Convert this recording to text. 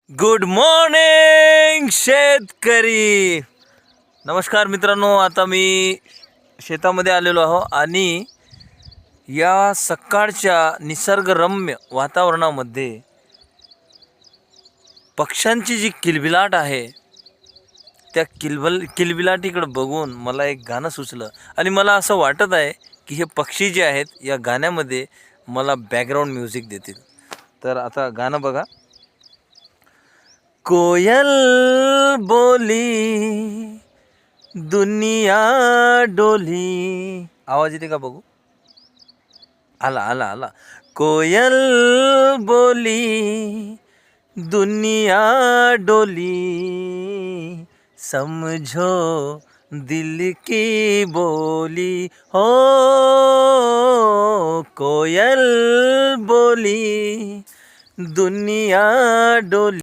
Good morning शेतकरी. नमस्कार मित्रांनो, आता मी शेतामध्ये आलेलो आहो आणि या सकाळच्या निसर्गरम्य वातावरणामध्ये पक्ष्यांची जी किलबिलाट आहे त्या किलबिलाटीकडे बघून मला एक गाणं सुचलं आणि मला असं वाटत आहे की हे पक्षी जे आहेत या गाण्यामध्ये मला बॅकग्राऊंड म्युझिक देतील. तर आता गाणं बघा. कोयल बोली दुनिया डोली. आवाज येते का बघू? आला आला आला. कोयल बोली दुनिया डोली, समझो दिल की बोली हो. कोयल बोली दुनिया डोली.